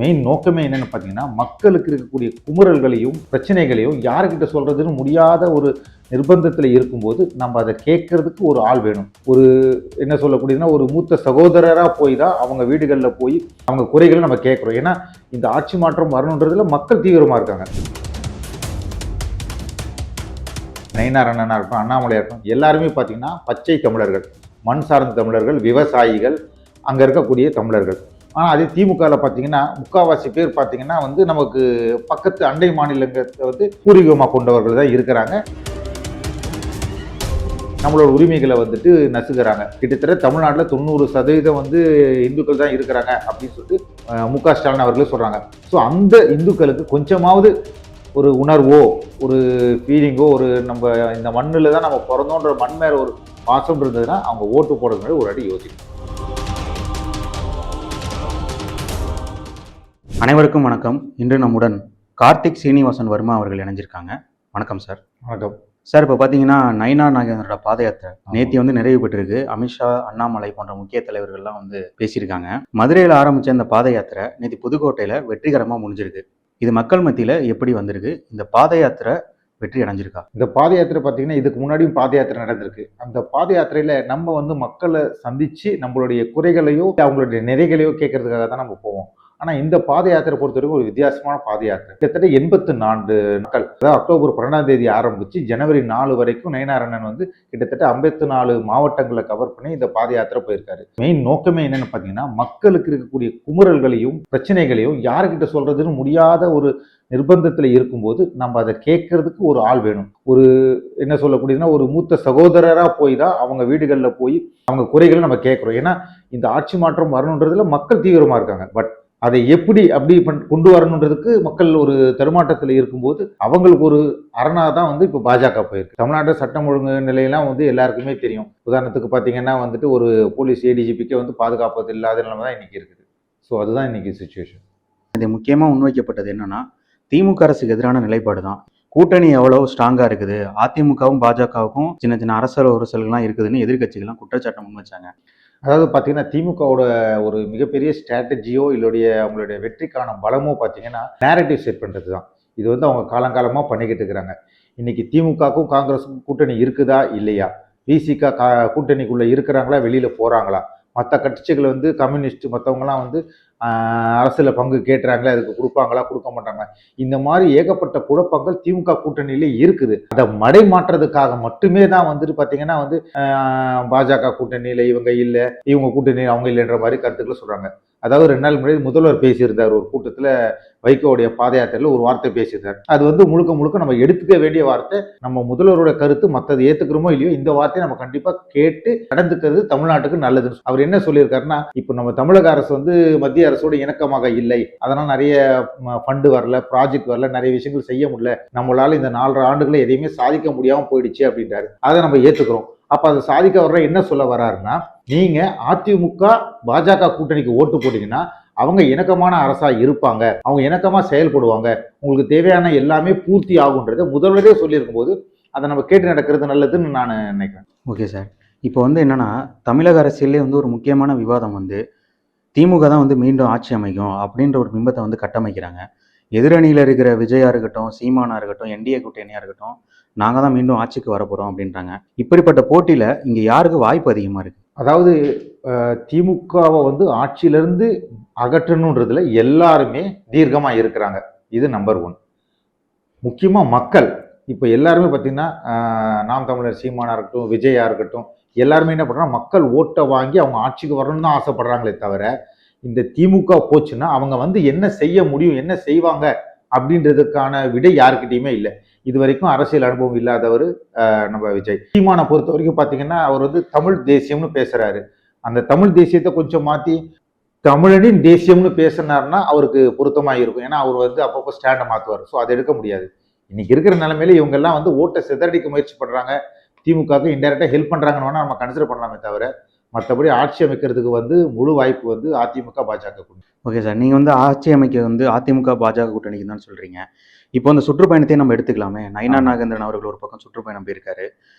Main நோக்கமே என்னன்னு பார்த்தீங்கன்னா, மக்களுக்கு இருக்கக்கூடிய குமுறல்களையும், பிரச்சனைகளையும் யாருக்கிட்ட சொல்றதுன்னு முடியாத ஒரு நிர்பந்தத்தில் இருக்கும்போது, நம்ம அத கேட்கறதுக்கு ஒரு ஆள் வேணும். ஒரு என்ன சொல்லக்கூடியதுன்னா, ஒரு மூத்த சகோதரரா போய் தான் அவங்க வீடுகள்ல போய் அவங்க குறைகள நம்ம கேட்கிறோம். ஏன்னா, இந்த ஆட்சி மாற்றம் வரணுன்றதுல மக்கள் தீவிரமா இருக்காங்க. நயினார் அண்ணனா இருக்கட்டும், அண்ணாமலையா இருக்கட்டும், எல்லாருமே பார்த்தீங்கன்னா, பச்சை தமிழர்கள், மண் சார்ந்த தமிழர்கள், விவசாயிகள், அங்க இருக்கக்கூடிய தமிழர்கள். ஆனால் அதே திமுகவில் பார்த்தீங்கன்னா முக்கால்வாசி பேர் பார்த்தீங்கன்னா நமக்கு பக்கத்து அண்டை மாநிலங்களை பூர்வீகமாக கொண்டவர்கள் தான் இருக்கிறாங்க. நம்மளோட உரிமைகளை நசுக்கிறாங்க. கிட்டத்தட்ட தமிழ்நாட்டில் 90% இந்துக்கள் தான் இருக்கிறாங்க அப்படின்னு சொல்லிட்டு மு.க. ஸ்டாலின் அவர்களே சொல்றாங்க. ஸோ அந்த இந்துக்களுக்கு கொஞ்சமாவது ஒரு உணர்வோ, ஒரு ஃபீலிங்கோ, ஒரு நம்ம இந்த மண்ணில் தான் நம்ம பிறந்தோன்ற மண் மேல ஒரு பாசம் இருந்ததுன்னா அவங்க ஓட்டு போடுறது ஒரு அடி யோசிக்கணும். அனைவருக்கும் வணக்கம். இன்று நம்முடன் கார்த்திக் சீனிவாசன் வர்மா அவர்கள் இணைஞ்சிருக்காங்க. வணக்கம் சார். வணக்கம் சார். இப்போ பார்த்தீங்கன்னா நயினார் நாகேந்திரோட பாத யாத்திரை நேற்று நிறைவு பெற்றிருக்கு. அமித்ஷா, அண்ணாமலை போன்ற முக்கிய தலைவர்கள்லாம் பேசியிருக்காங்க. மதுரையில் ஆரம்பித்த இந்த பாத யாத்திரை நேற்று புதுக்கோட்டையில் வெற்றிகரமாக முடிஞ்சிருக்கு. இது மக்கள் மத்தியில் எப்படி வந்திருக்கு? இந்த பாத யாத்திரை வெற்றி அடைஞ்சிருக்கா? இந்த பாத யாத்திரை பார்த்தீங்கன்னா இதுக்கு முன்னாடியும் பாத யாத்திரை நடந்திருக்கு. அந்த பாத யாத்திரையில நம்ம மக்களை சந்திச்சு நம்மளுடைய குறைகளையோ அவங்களுடைய நிறைகளையோ கேட்கறதுக்காக தான் நம்ம போவோம். ஆனா இந்த பாத யாத்திரை பொறுத்த வரைக்கும் ஒரு வித்தியாசமான பாத யாத்திரை. கிட்டத்தட்ட 84 நாட்கள், அதாவது அக்டோபர் 12ஆம் தேதி ஆரம்பிச்சு ஜனவரி 4 வரைக்கும் நயினார் அண்ணன் கிட்டத்தட்ட 54 மாவட்டங்களை கவர் பண்ணி இந்த பாத யாத்திரை போயிருக்காரு. மெயின் நோக்கமே என்னன்னு பாத்தீங்கன்னா, மக்களுக்கு இருக்கக்கூடிய குமுறல்களையும் பிரச்சனைகளையும் யாருக்கிட்ட சொல்றதுன்னு முடியாத ஒரு நிர்பந்தத்தில் இருக்கும்போது நம்ம அதை கேட்கறதுக்கு ஒரு ஆள் வேணும். ஒரு என்ன சொல்லக்கூடியதுன்னா, ஒரு மூத்த சகோதரரா போய் தான் அவங்க வீடுகளில் போய் அவங்க குறைகளை நம்ம கேட்கிறோம். ஏன்னா இந்த ஆட்சி மாற்றம் வரணுன்றதுல மக்கள் தீவிரமா இருக்காங்க. பட் அதை அப்படி கொண்டு வரணுன்றதுக்கு மக்கள் ஒரு தருமாட்டத்தில் இருக்கும்போது அவங்களுக்கு ஒரு அரணா தான் இப்போ பாஜக போயிருக்கு. தமிழ்நாட்டில் சட்டம் ஒழுங்கு நிலையெல்லாம் எல்லாருக்குமே தெரியும். உதாரணத்துக்கு பார்த்தீங்கன்னா ஒரு போலீஸ் ஏடிஜிபிக்கே பாதுகாப்பு இல்லாத நிலைமை தான் இன்னைக்கு இருக்குது. ஸோ அதுதான் இன்னைக்கு சுச்சுவேஷன். இது முக்கியமாக முன்வைக்கப்பட்டது என்னன்னா, திமுக அரசுக்கு எதிரான நிலைப்பாடு தான். கூட்டணி எவ்வளவு ஸ்ட்ராங்கா இருக்குது, அதிமுகவும் பாஜகவுக்கும் சின்ன சின்ன அரசியல் உரசல்கள்லாம் இருக்குதுன்னு எதிர்கட்சிகள்லாம் குற்றச்சாட்டை முன் வச்சாங்க. அதாவது பார்த்தீங்கன்னா திமுகவோட ஒரு மிகப்பெரிய ஸ்ட்ராட்டஜியோ இல்லைய அவங்களுடைய வெற்றிக்கான பலமோ பார்த்தீங்கன்னா நேரட்டிவ் செட் பண்ணுறது தான். இது அவங்க காலங்காலமாக பண்ணிக்கிட்டு இருக்கிறாங்க. இன்னைக்கு திமுகவுக்கும் காங்கிரஸுக்கும் கூட்டணி இருக்குதா இல்லையா, விசிக கூட்டணிக்குள்ளே இருக்கிறாங்களா, வெளியில் போகிறாங்களா, மற்ற கட்சிகள் கம்யூனிஸ்ட் மற்றவங்கலாம் அரசியல பங்கு கேட்டுறாங்களா, அதுக்கு கொடுப்பாங்களா கொடுக்க மாட்டாங்களா, இந்த மாதிரி ஏகப்பட்ட குழப்பங்கள் திமுக கூட்டணியிலே இருக்குது. அதை மடை மாற்றுறதுக்காக மட்டுமே தான் பார்த்தீங்கன்னா பாஜக கூட்டணியில இவங்க இல்லை, இவங்க கூட்டணி அவங்க இல்லைன்ற மாதிரி கருத்துக்களை சொல்றாங்க. அதாவது 2 நாள் முன்னாடி முதல்வர் பேசியிருந்தார் ஒரு கூட்டத்தில், வைகோவுடைய பாத யாத்திரையில் ஒரு வார்த்தை பேசியிருந்தார். அது முழுக்க முழுக்க நம்ம எடுத்துக்க வேண்டிய வார்த்தை. நம்ம முதல்வரோட கருத்து மற்றது ஏத்துக்கிறோமோ இல்லையோ இந்த வார்த்தையை நம்ம கண்டிப்பா கேட்டு நடந்துக்கிறது தமிழ்நாட்டுக்கு நல்லது. அவர் என்ன சொல்லியிருக்காருன்னா, இப்போ நம்ம தமிழக அரசு மத்திய அரசோட இணக்கமாக இல்லை, அதனால நிறைய ஃபண்டு வரல, ப்ராஜெக்ட் வரல, நிறைய விஷயங்கள் செய்ய முடியல, நம்மளால இந்த 4 ஆண்டுகளை எதையுமே சாதிக்க முடியாம போயிடுச்சு அப்படின்றாரு. அதை நம்ம ஏத்துக்கிறோம். அப்ப அதை சாதிக்க வர்ற என்ன சொல்ல வர்றாருன்னா, நீங்க அதிமுக பாஜக கூட்டணிக்கு ஓட்டு போட்டீங்கன்னா அவங்க இணக்கமான அரசா இருப்பாங்க, அவங்க இணக்கமா செயல்படுவாங்க, உங்களுக்கு தேவையான எல்லாமே பூர்த்தி ஆகுன்றதை முதல்வரே சொல்லியிருக்கும் போது அதை நம்ம கேட்டு நடக்கிறது நல்லதுன்னு நான் நினைக்கிறேன். Okay sir. இப்போ என்னன்னா, தமிழக அரசியலே ஒரு முக்கியமான விவாதம் திமுக தான் மீண்டும் ஆட்சி அமைக்கும் அப்படின்ற ஒரு பிம்பத்தை கட்டமைக்கிறாங்க. எதிரணியில் இருக்கிற விஜயா இருக்கட்டும், சீமானா இருக்கட்டும், என்டிஏ கூட்டணியா இருக்கட்டும், நாங்கள் தான் மீண்டும் ஆட்சிக்கு வரப்போகிறோம் அப்படின்றாங்க. இப்படிப்பட்ட போட்டியில் இங்கே யாருக்கு வாய்ப்பு அதிகமாக இருக்குது? அதாவது திமுகவை ஆட்சியிலிருந்து அகற்றணுன்றதுல எல்லாருமே தீர்க்கமாக இருக்கிறாங்க. இது நம்பர் 1. முக்கியமாக மக்கள் இப்போ எல்லாருமே பார்த்தீங்கன்னா நாம் தமிழர் சீமானா இருக்கட்டும், விஜயா இருக்கட்டும், எல்லாருமே என்ன பண்ணுறாங்க, மக்கள் ஓட்டை வாங்கி அவங்க ஆட்சிக்கு வரணும்னு தான் ஆசைப்படுறாங்களே தவிர, இந்த திமுக போச்சுன்னா அவங்க என்ன செய்ய முடியும், என்ன செய்வாங்க அப்படின்றதுக்கான விடை யாருக்கிட்டையுமே இல்லை. இது வரைக்கும் அரசியல் அனுபவம் இல்லாதவர் நம்ம விஜய். சீமானை பொறுத்த வரைக்கும் பார்த்தீங்கன்னா அவர் தமிழ் தேசியம்னு பேசுறாரு. அந்த தமிழ் தேசியத்தை கொஞ்சம் மாற்றி தமிழனின் தேசியம்னு பேசினார்னா அவருக்கு பொருத்தமாக இருக்கும். ஏன்னா அவர் அப்பப்போ ஸ்டாண்டை மாற்றுவார். ஸோ அதை எடுக்க முடியாது. இன்னைக்கு இருக்கிற நிலைமையில இவங்க எல்லாம் ஓட்டை சிதறடிக்க முயற்சி பண்றாங்க, திமுகவுக்கு இன்டெரக்டா ஹெல்ப் பண்றாங்கன்னு வேணா நம்ம கன்சிடர் பண்ணலாமே தவிர, மற்றபடி ஆட்சி அமைக்கிறதுக்கு முழு வாய்ப்பு அதிமுக பாஜக கூட்டணி. Okay sir. நீங்க ஆட்சி அமைக்க அதிமுக பாஜக கூட்டணிக்கு தான் சொல்றீங்க. இப்போ இந்த சுற்றுப்பயணத்தையும் நம்ம எடுத்துக்கலாமே. நயினார் நாகேந்திரன் அவர்கள் ஒரு பக்கம் சுற்றுப்பயணம் போயிருக்காரு.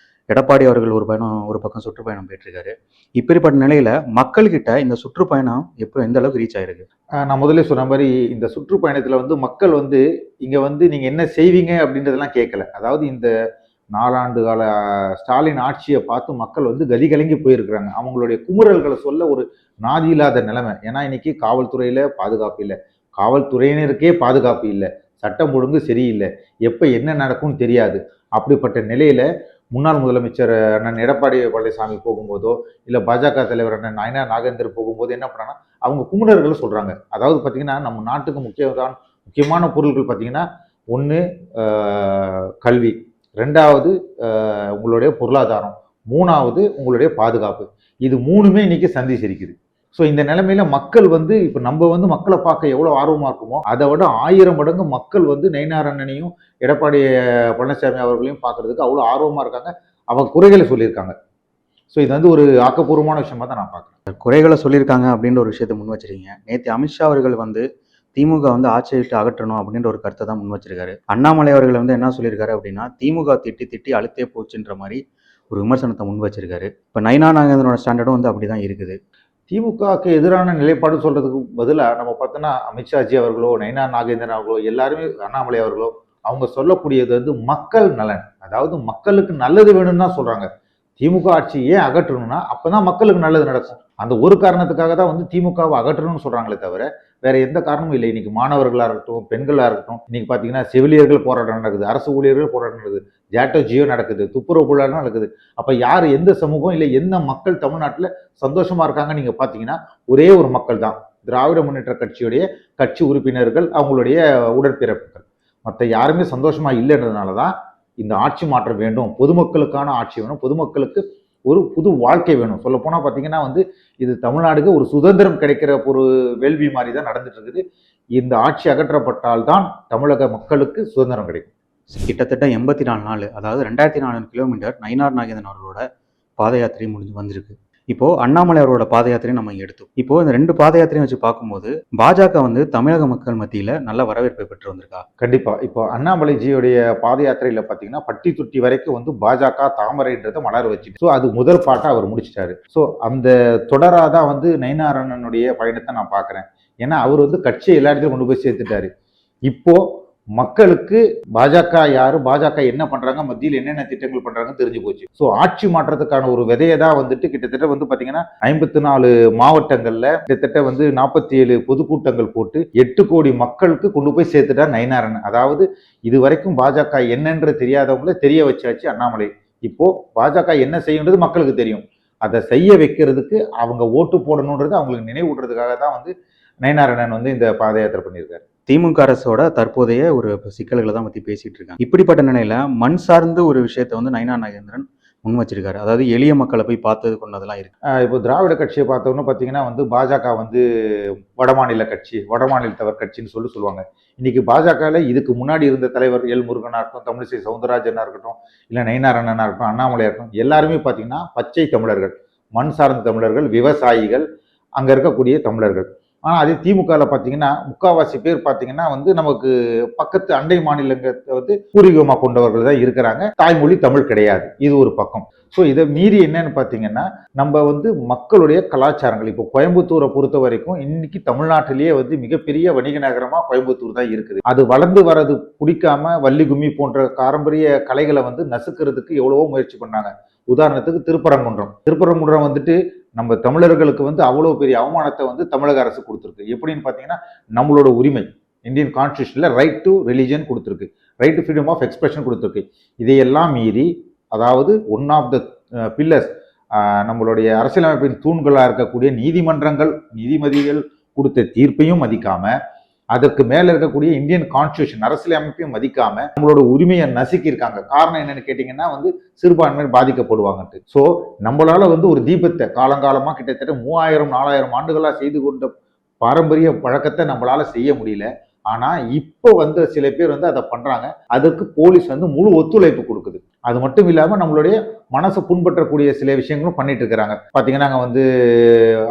எடப்பாடி அவர்கள் ஒரு பக்கம் சுற்றுப்பயணம் போயிட்டுருக்காரு. இப்படிப்பட்ட நிலையில மக்கள்கிட்ட இந்த சுற்றுப்பயணம் எந்த அளவுக்கு ரீச் ஆயிருக்கு? நான் முதல்ல சொன்ன மாதிரி இந்த சுற்றுப்பயணத்தில் வந்து மக்கள் வந்து இங்கே வந்து நீங்கள் என்ன செய்வீங்க அப்படின்றதெல்லாம் கேட்கல. அதாவது இந்த 4 ஆண்டு கால ஸ்டாலின் ஆட்சியை பார்த்து மக்கள் வந்து கதிகலங்கி போயிருக்கிறாங்க. அவங்களுடைய குமுறல்களை சொல்ல ஒரு நாதி இல்லாத நிலைமை. ஏன்னா இன்னைக்கு காவல்துறையில் பாதுகாப்பு இல்லை, காவல்துறையினருக்கே பாதுகாப்பு இல்லை, சட்டம் ஒழுங்கு சரியில்லை, எப்போ என்ன நடக்கும்னு தெரியாது. அப்படிப்பட்ட நிலையில முன்னாள் முதலமைச்சர் அண்ணன் எடப்பாடி பழனிசாமி போகும்போதோ இல்லை பாஜக தலைவர் அண்ணன் நயினார் நாகேந்திரன் போகும்போது என்ன பண்ணாங்கன்னா அவங்க குமுறல்களை சொல்றாங்க. அதாவது பார்த்தீங்கன்னா நம்ம நாட்டுக்கு முக்கியமான பொருட்கள் பார்த்தீங்கன்னா ஒன்று கல்வி, 2வது உங்களுடைய பொருளாதாரம், 3வது உங்களுடைய பாதுகாப்பு. இது 3மே இன்னைக்கு சந்திச்சிருக்குது. ஸோ இந்த நிலைமையில மக்கள் வந்து இப்போ நம்ம வந்து மக்களை பார்க்க எவ்வளோ ஆர்வமாக இருக்குமோ அதை விட 1000 மடங்கு மக்கள் வந்து நயினார் அண்ணனையும் எடப்பாடி பழனிசாமி அவர்களையும் பார்க்கறதுக்கு அவ்வளோ ஆர்வமாக இருக்காங்க. அவங்க குறைகளை சொல்லியிருக்காங்க. ஸோ இது வந்து ஒரு ஆக்கப்பூர்வமான விஷயமா தான் நான் பார்க்குறேன். குறைகளை சொல்லியிருக்காங்க அப்படின்ற ஒரு விஷயத்தை முன் வச்சிருக்கீங்க. நேற்று அமித்ஷா அவர்கள் வந்து திமுக வந்து ஆட்சியை விட்டு அகற்றணும் அப்படின்ற ஒரு கருத்தை தான் முன் வச்சிருக்காரு. அண்ணாமலை அவர்கள் வந்து என்ன சொல்லியிருக்காரு அப்படின்னா, திமுக திட்டி திட்டி அழுத்தே போச்சுன்ற மாதிரி ஒரு விமர்சனத்தை முன் வச்சிருக்காரு. இப்போ நயினார் நாகேந்திரனோட ஸ்டாண்டர்டும் வந்து அப்படிதான் இருக்குது. திமுகவுக்கு எதிரான நிலைப்பாடு சொல்றதுக்கு பதிலாக நம்ம பார்த்தோன்னா அமித்ஷாஜி அவர்களோ நயினார் நாகேந்திரன் அவர்களோ எல்லாருமே அண்ணாமலை அவர்களோ அவங்க சொல்லக்கூடியது வந்து மக்கள் நலன், அதாவது மக்களுக்கு நல்லது வேணும்னு தான் சொல்றாங்க. திமுக ஆட்சி ஏன் அகற்றணும்னா அப்பதான் மக்களுக்கு நல்லது நடக்கும். அந்த ஒரு காரணத்துக்காக தான் வந்து திமுகவை அகற்றணும்னு சொல்றாங்களே தவிர வேற எந்த காரணமும் இல்லை. இன்னைக்கு மாணவர்களா இருக்கட்டும், பெண்களா இருக்கட்டும், இன்னைக்கு பாத்தீங்கன்னா செவிலியர்கள் போராட்டம் நடக்குது, அரசு ஊழியர்கள் போராட்டம் நடக்குது, ஜாட்டோ ஜியோ நடக்குது, துப்புரவு போராட்டம் நடக்குது. அப்ப யார் எந்த சமூகம் இல்லை எந்த மக்கள் தமிழ்நாட்டில் சந்தோஷமா இருக்காங்க நீங்க பாத்தீங்கன்னா ஒரே ஒரு மக்கள் தான், திராவிட முன்னேற்ற கட்சியுடைய கட்சி உறுப்பினர்கள், அவங்களுடைய உடற்பிறப்புகள். மற்ற யாருமே சந்தோஷமா இல்லைன்றதுனால தான் இந்த ஆட்சி மாற்றம் வேண்டும், பொதுமக்களுக்கான ஆட்சி வேணும், பொதுமக்களுக்கு ஒரு புது வாழ்க்கை வேணும். சொல்ல போனா பாத்தீங்கன்னா வந்து இது தமிழ்நாடுக்கு ஒரு சுதந்திரம் கிடைக்கிற ஒரு வேள்வி மாதிரி தான் நடந்துட்டு இருக்குது. இந்த ஆட்சி அகற்றப்பட்டால்தான் தமிழக மக்களுக்கு சுதந்திரம் கிடைக்கும். கிட்டத்தட்ட 84 நாள், அதாவது 2400 கிலோமீட்டர் நயினார் நாகேந்திரன் அவர்களோட பாத யாத்திரை முடிஞ்சு வந்திருக்கு. இப்போ அண்ணாமலை அவரோட பாத யாத்திரையை நம்ம எடுத்தோம். இப்போ இந்த 2 பாத யாத்திரையும் வச்சு பார்க்கும்போது பாஜக வந்து தமிழக மக்கள் மத்தியில நல்ல வரவேற்பை பெற்று வந்திருக்கா? கண்டிப்பா. இப்போ அண்ணாமலைஜியுடைய பாத யாத்திரையில பாத்தீங்கன்னா பட்டி தொட்டி வரைக்கும் வந்து பாஜக தாமரைன்றதை மலர் வச்சுட்டு, ஸோ அது முதல் பாட்டை அவர் முடிச்சிட்டாரு. ஸோ அந்த தொடராதான் வந்து நயினார் அண்ணனுடைய பயணத்தை நான் பார்க்குறேன். ஏன்னா அவர் வந்து கட்சியை எல்லா இடத்துலையும் கொண்டு போய் சேர்த்துட்டாரு. இப்போ மக்களுக்கு பாஜக யாரு, பாஜக என்ன பண்றாங்க, மத்தியில் என்னென்ன திட்டங்கள் பண்றாங்கன்னு தெரிஞ்சு போச்சு. ஸோ ஆட்சி மாற்றத்துக்கான ஒரு விதையை தான் வந்துட்டு கிட்டத்தட்ட வந்து பாத்தீங்கன்னா 54 மாவட்டங்கள்ல கிட்டத்தட்ட வந்து 47 பொதுக்கூட்டங்கள் போட்டு 8 கோடி மக்களுக்கு கொண்டு போய் சேர்த்துட்டார் நயினார். அதாவது இது வரைக்கும் பாஜக என்னன்ற தெரியாதவங்கள தெரிய வச்சாச்சு அண்ணாமலை. இப்போ பாஜக என்ன செய்யுன்றது மக்களுக்கு தெரியும். அதை செய்ய வைக்கிறதுக்கு அவங்க ஓட்டு போடணுன்றது அவங்களுக்கு நினைவூட்டுறதுக்காக தான் வந்து நயினார் அண்ணன் வந்து இந்த பாத யாத்திரை பண்ணியிருக்காரு. திமுக அரசோட தற்போதைய ஒரு சிக்கல்களை தான் பத்தி பேசிட்டு இருக்காங்க. இப்படிப்பட்ட நிலையில மண் சார்ந்து ஒரு விஷயத்தை வந்து நயினார் நாகேந்திரன் முன் வச்சிருக்காரு. அதாவது எளிய மக்களை போய் பார்த்தது கொண்டதெல்லாம் இருக்கு. இப்போ திராவிட கட்சியை பார்த்தோம்னு பார்த்தீங்கன்னா வந்து பாஜக வந்து வடமாநில கட்சி, வடமாநிலத்தவர் கட்சின்னு சொல்லுவாங்க. இன்னைக்கு பாஜகவில் இதுக்கு முன்னாடி இருந்த தலைவர் எல் முருகனா இருக்கட்டும், தமிழிசை சவுந்தரராஜனா இருக்கட்டும், இல்லை நயினார் அண்ணனா இருக்கட்டும், அண்ணாமலையா இருக்கட்டும், எல்லாருமே பார்த்தீங்கன்னா பச்சை தமிழர்கள், மண் சார்ந்த தமிழர்கள், விவசாயிகள், அங்கே இருக்கக்கூடிய தமிழர்கள். ஆனால் அதே திமுகவில் பார்த்தீங்கன்னா முக்காவாசி பேர் பார்த்தீங்கன்னா வந்து நமக்கு பக்கத்து அண்டை மாநிலங்களை வந்து பூர்வீகமாக கொண்டவர்கள் தான் இருக்கிறாங்க. தாய்மொழி தமிழ் கிடையாது. இது ஒரு பக்கம். ஸோ இதை மீறி என்னன்னு பார்த்தீங்கன்னா நம்ம வந்து மக்களுடைய கலாச்சாரங்கள், இப்போ கோயம்புத்தூரை பொறுத்த வரைக்கும் இன்னைக்கு தமிழ்நாட்டிலேயே வந்து மிகப்பெரிய வணிக நகரமாக கோயம்புத்தூர் தான் இருக்குது. அது வளர்ந்து வர்றது பிடிக்காம வள்ளி கும்மி போன்ற பாரம்பரிய கலைகளை வந்து நசுக்கிறதுக்கு எவ்வளவோ முயற்சி பண்ணாங்க. உதாரணத்துக்கு திருப்பரங்குன்றம் வந்துட்டு நம்ம தமிழர்களுக்கு வந்து அவ்வளோ பெரிய அவமானத்தை வந்து தமிழக அரசு கொடுத்துருக்கு. எப்படின்னு பார்த்தீங்கன்னா நம்மளோட உரிமை இந்தியன் கான்ஸ்டியூஷன்ல ரைட் டு ரிலிஜன் கொடுத்துருக்கு, right to freedom of expression கொடுத்துருக்கு. இதையெல்லாம் மீறி, அதாவது ஒன் ஆஃப் த பில்லர்ஸ், நம்மளுடைய அரசியலமைப்பின் தூண்களாக இருக்கக்கூடிய நீதிமன்றங்கள், நீதிபதிகள் கொடுத்த தீர்ப்பையும் மதிக்காம, அதற்கு மேல இருக்கக்கூடிய இந்தியன் கான்ஸ்டியூஷன் அரசியலமைப்பையும் மதிக்காம நம்மளோட உரிமையை நசுக்கியிருக்காங்க. காரணம் என்னன்னு கேட்டீங்கன்னா வந்து சிறுபான்மையினர் பாதிக்கப்படுவாங்கன்ட்டு. ஸோ நம்மளால வந்து ஒரு தீபத்தை காலங்காலமா கிட்டத்தட்ட 3000-4000 ஆண்டுகளா செய்து கொண்ட பாரம்பரிய பழக்கத்தை நம்மளால செய்ய முடியல. ஆனா இப்போ வந்து சில பேர் வந்து அதை பண்றாங்க. அதுக்கு போலீஸ் வந்து முழு ஒத்துழைப்பு கொடுக்குது. அது மட்டும் இல்லாம நம்மளுடைய மனசை புண்பற்றக்கூடிய சில விஷயங்களும் பண்ணிட்டு இருக்கிறாங்க. பாத்தீங்கன்னா வந்து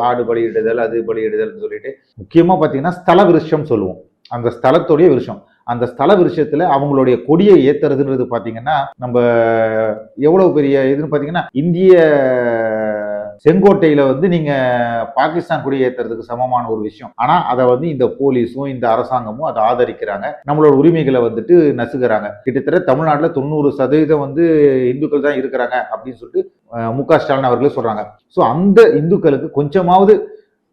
ஆடு பலியிடுதல், அது பலியிடுதல்னு சொல்லிட்டு, முக்கியமா பாத்தீங்கன்னா ஸ்தல விருஷம் சொல்லுவோம். அந்த ஸ்தலத்துடைய விருஷம், அந்த ஸ்தல விஷயத்துல அவங்களுடைய கொடியை ஏத்துறதுன்றது பாத்தீங்கன்னா நம்ம எவ்வளவு பெரிய இதுன்னு பாத்தீங்கன்னா இந்திய செங்கோட்டையில வந்து நீங்க பாகிஸ்தான் கொடி ஏத்துறதுக்கு சமமான ஒரு விஷயம். ஆனா அதை வந்து இந்த போலீஸும் இந்த அரசாங்கமும் அதை ஆதரிக்கிறாங்க, நம்மளோட உரிமைகளை வந்துட்டு நசுக்கிறாங்க. கிட்டத்தட்ட தமிழ்நாட்டில் 90% வந்து இந்துக்கள் தான் இருக்கிறாங்க அப்படின்னு சொல்லிட்டு மு.க. ஸ்டாலின் அவர்களே சொல்றாங்க. ஸோ அந்த இந்துக்களுக்கு கொஞ்சமாவது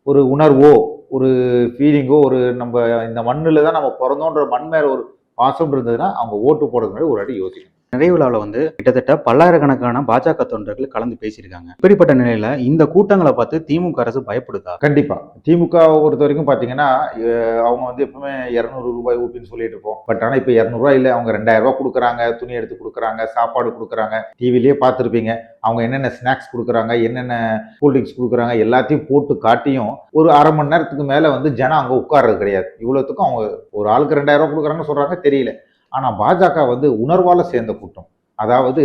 ஒரு உணர்வோ ஒரு ஃபீலிங்கோ ஒரு நம்ம இந்த மண்ணில் தான் நம்ம பிறந்தோன்ற மண் மேல ஒரு பாசம் இருந்ததுன்னா அவங்க ஓட்டு போடுறது முன்னாடி ஒரு வாட்டி யோசிக்கணும். நிறைவு விழாவில் வந்து கிட்டத்தட்ட பல்லாயிரக்கணக்கான பாஜக தொண்டர்கள் கலந்து பேசியிருக்காங்க. இப்படிப்பட்ட நிலையில இந்த கூட்டங்களை பார்த்து திமுக அரசு பயப்படுதா? கண்டிப்பா. திமுகவை பொறுத்த வரைக்கும் பாத்தீங்கன்னா அவங்க வந்து எப்பவுமே 200 ரூபாய் ஊப்பின்னு சொல்லிட்டு இருப்போம். பட் ஆனா இப்ப 200 ரூபாய் இல்லை, அவங்க 2000 ரூபாய் கொடுக்குறாங்க, துணி எடுத்து கொடுக்குறாங்க, சாப்பாடு கொடுக்குறாங்க. டிவிலேயே பார்த்துருப்பீங்க அவங்க என்னென்ன ஸ்நாக்ஸ் கொடுக்குறாங்க, என்னென்ன கூல்ட்ரிங்க்ஸ் கொடுக்குறாங்க, எல்லாத்தையும் போட்டு காட்டியும் ஒரு அரை மணி நேரத்துக்கு மேல வந்து ஜனம் அங்க உட்கார்றது கிடையாது. இவ்வளவுத்துக்கும் அவங்க ஒரு ஆளுக்கு 2000 ரூபாய் கொடுக்குறாங்கன்னு சொல்றாங்க, தெரியல. ஆனா பாஜக வந்து உணர்வால சேர்ந்த கூட்டம். அதாவது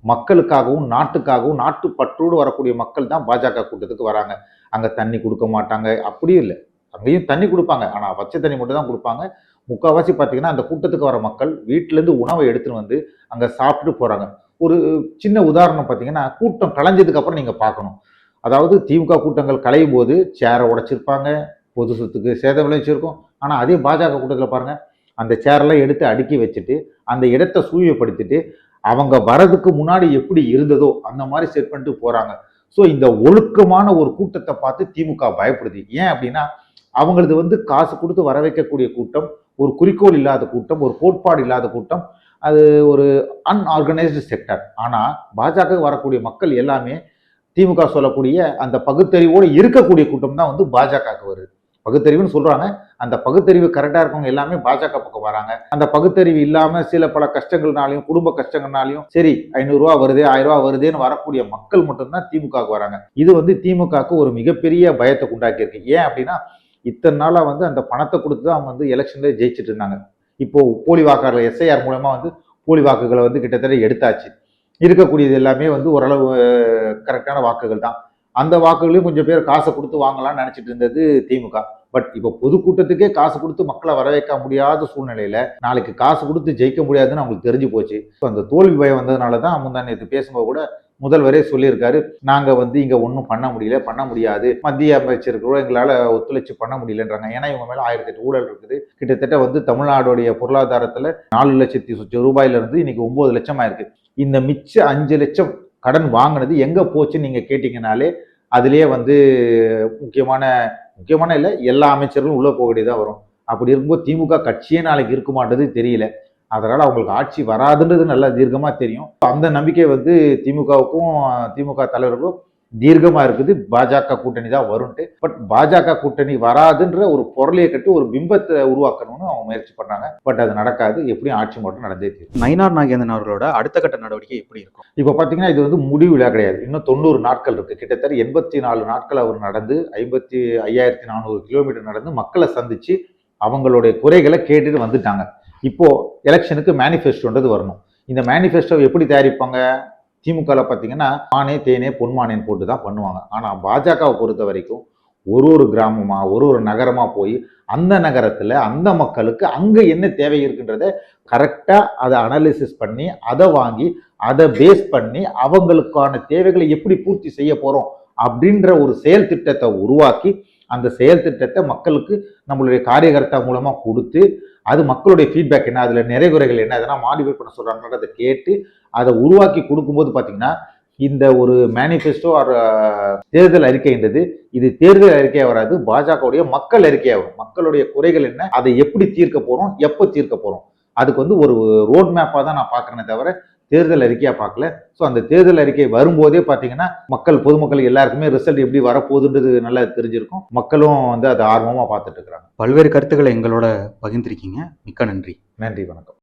மக்களுக்காகவும் நாட்டுக்காகவும் நாட்டு பற்றோடு வரக்கூடிய மக்கள் தான் பாஜக கூட்டத்துக்கு வராங்க. அங்க தண்ணி கொடுக்க மாட்டாங்க, அப்படியும் இல்லை. அங்கேயும் தண்ணி கொடுப்பாங்க, ஆனா பச்சை தண்ணி மட்டும் தான் கொடுப்பாங்க. முக்கால்வாசி பார்த்தீங்கன்னா அந்த கூட்டத்துக்கு வர மக்கள் வீட்டிலேருந்து உணவை எடுத்துன்னு வந்து அங்க சாப்பிட்டு போறாங்க. ஒரு சின்ன உதாரணம் பார்த்தீங்கன்னா, கூட்டம் கலைஞ்சதுக்கு அப்புறம் நீங்க பார்க்கணும். அதாவது திமுக கூட்டங்கள் கலையும் போது சேரை உடைச்சிருப்பாங்க, பொது சொத்துக்கு சேதம் விளைவிச்சிருக்கும். ஆனா அதே பாஜக கூட்டத்தில் பாருங்க, அந்த சேரெல்லாம் எடுத்து அடுக்கி வச்சுட்டு அந்த இடத்தை சூழியப்படுத்திட்டு அவங்க வரதுக்கு முன்னாடி எப்படி இருந்ததோ அந்த மாதிரி செட் பண்ணிட்டு போறாங்க. ஸோ இந்த ஒழுக்கமான ஒரு கூட்டத்தை பார்த்து திமுக பயப்படுது. ஏன் அப்படின்னா அவங்களது வந்து காசு கொடுத்து வர வைக்கக்கூடிய கூட்டம், ஒரு குறிக்கோள் இல்லாத கூட்டம், ஒரு கோட்பாடு இல்லாத கூட்டம், அது ஒரு அன்ஆர்கனைஸ்டு செக்டர். ஆனா பாஜக வரக்கூடிய மக்கள் எல்லாமே திமுக சொல்லக்கூடிய அந்த பகுத்தறிவோடு இருக்கக்கூடிய கூட்டம் தான் வந்து பாஜகவுக்கு வருது. பகுத்தறிவுன்னு சொல்றாங்க, அந்த பகுத்தறிவு கரெக்டா இருக்கவங்க எல்லாமே பாஜக பக்கம் வராங்க. அந்த பகுத்தறிவு இல்லாம சில பல கஷ்டங்கள்னாலையும் குடும்ப கஷ்டங்கள்னாலையும் சரி 500 ரூபா வருது 1000 ரூபா வருதுன்னு வரக்கூடிய மக்கள் மட்டும்தான் திமுகவுக்கு வராங்க. இது வந்து திமுகவுக்கு ஒரு மிகப்பெரிய பயத்தை உண்டாக்கி இருக்கு. ஏன் அப்படின்னா இத்தனை நாளா வந்து அந்த பணத்தை கொடுத்து தான் அவங்க வந்து எலெக்ஷன்ல ஜெயிச்சுட்டு இருந்தாங்க. இப்போ போலி வாக்காளர் எஸ்ஐஆர் மூலமா வந்து போலி வாக்குகளை வந்து கிட்டத்தட்ட எடுத்தாச்சு. இருக்கக்கூடியது எல்லாமே வந்து ஓரளவு கரெக்டான வாக்குகள் தான். அந்த வாக்குகளையும் கொஞ்சம் பேர் காசை கொடுத்து வாங்கலாம்னு நினைச்சிட்டு இருந்தது திமுக. பட் இப்போ பொதுக்கூட்டத்துக்கே காசு கொடுத்து மக்களை வர வைக்க முடியாத சூழ்நிலையில நாளைக்கு காசு கொடுத்து ஜெயிக்க முடியாதுன்னு அவங்களுக்கு தெரிஞ்சு போச்சு. அந்த தோல்வி பயம் வந்ததுனால தான் முந்தா நேற்று பேசும்போது கூட முதல்வரே சொல்லியிருக்காரு, நாங்க வந்து இங்க ஒன்றும் பண்ண முடியாது, மத்திய அமைச்சர்களோ எங்களால ஒத்துழைச்சு பண்ண முடியலன்றாங்க. ஏன்னா இவங்க மேல 1008 ஊழல் இருக்குது. கிட்டத்தட்ட வந்து தமிழ்நாடுடைய பொருளாதாரத்துல 4 லட்சத்தி ரூபாயில இருந்து இன்னைக்கு 9 லட்சம் ஆயிருக்கு. இந்த மிச்ச 5 லட்சம் கடன் வாங்கினது எங்க போச்சுன்னு நீங்க கேட்டீங்கனாலே அதுலயே வந்து முக்கியமான இல்லை, எல்லா அமைச்சர்களும் உள்ள போக வேண்டியதான் வரும். அப்படி இருக்கும்போது திமுக கட்சியே நாளைக்கு இருக்குமான்றது தெரியல. அதனால அவங்களுக்கு ஆட்சி வராதுன்றது நல்லா தீர்க்கமா தெரியும். அந்த நம்பிக்கை வந்து திமுகவுக்கும் திமுக தலைவர்களும் தீர்க்கமா இருக்குது, பாஜக கூட்டணி தான் வரும்ட்டு. பட் பாஜக கூட்டணி வராதுன்ற ஒரு பொருளையை கட்டி ஒரு பிம்பத்தை உருவாக்கணும்னு அவங்க முயற்சி பண்றாங்க. பட் அது நடக்காது. எப்படியும் ஆட்சி மட்டும் நடந்தே தெரியும். நயினார் நாகேந்திரன் அவர்களோட அடுத்த கட்ட நடவடிக்கை எப்படி இருக்கும்? இப்போ பார்த்தீங்கன்னா இது வந்து முடிவு விழா கிடையாது. இன்னும் 90 நாட்கள் இருக்கு. கிட்டத்தட்ட 84 நாட்கள் அவர் நடந்து 55,400 கிலோமீட்டர் நடந்து மக்களை சந்திச்சு அவங்களுடைய குறைகளை கேட்டுட்டு வந்துட்டாங்க. இப்போ எலெக்ஷனுக்கு மேனிஃபெஸ்டோன்றது வரணும். இந்த மேனிஃபெஸ்டோ எப்படி தயாரிப்பாங்க? திமுகவில் பார்த்தீங்கன்னா மானே தேனே பொன்மானேன்னு போட்டு தான் பண்ணுவாங்க. ஆனால் பாஜகவை பொறுத்த வரைக்கும் ஒரு கிராமமா ஒரு நகரமா போய் அந்த நகரத்தில் அந்த மக்களுக்கு அங்கே என்ன தேவை இருக்குன்றத கரெக்டாக அதை அனாலிசிஸ் பண்ணி அதை வாங்கி அதை பேஸ் பண்ணி அவங்களுக்கான தேவைகளை எப்படி பூர்த்தி செய்ய போகிறோம் அப்படின்ற ஒரு செயல் திட்டத்தை உருவாக்கி அந்த செயல் திட்டத்தை மக்களுக்கு நம்மளுடைய காரியகர்த்தா மூலமாக கொடுத்து அது மக்களுடைய ஃபீட்பேக் என்ன, அதில் நிறைகுறைகள் என்ன, அதெல்லாம் மாடிஃபை பண்ண சொல்கிறாங்கன்றதை கேட்டு அதை உருவாக்கி கொடுக்கும்போது பார்த்தீங்கன்னா இந்த ஒரு மேனிஃபெஸ்டோ தேர்தல் அறிக்கைன்றது இது தேர்தல் அறிக்கையாக வராது, பாஜகவுடைய மக்கள் அறிக்கையாக வரும். மக்களுடைய குறைகள் என்ன, அதை எப்படி தீர்க்க போகிறோம், எப்போ தீர்க்க போகிறோம், அதுக்கு வந்து ஒரு ரோட் மேப்பாக தான் நான் பார்க்குறேனே தவிர தேர்தல் அறிக்கையாக பார்க்கல. ஸோ அந்த தேர்தல் அறிக்கை வரும்போதே பார்த்தீங்கன்னா பொதுமக்கள் எல்லாருக்குமே ரிசல்ட் எப்படி வரப்போகுதுன்றது நல்லா தெரிஞ்சிருக்கும். மக்களும் வந்து அதை ஆர்வமாக பார்த்துட்டு இருக்கிறாங்க. பல்வேறு கருத்துக்களை எங்களோட பகிர்ந்திருக்கீங்க. மிக்க நன்றி. நன்றி, வணக்கம்.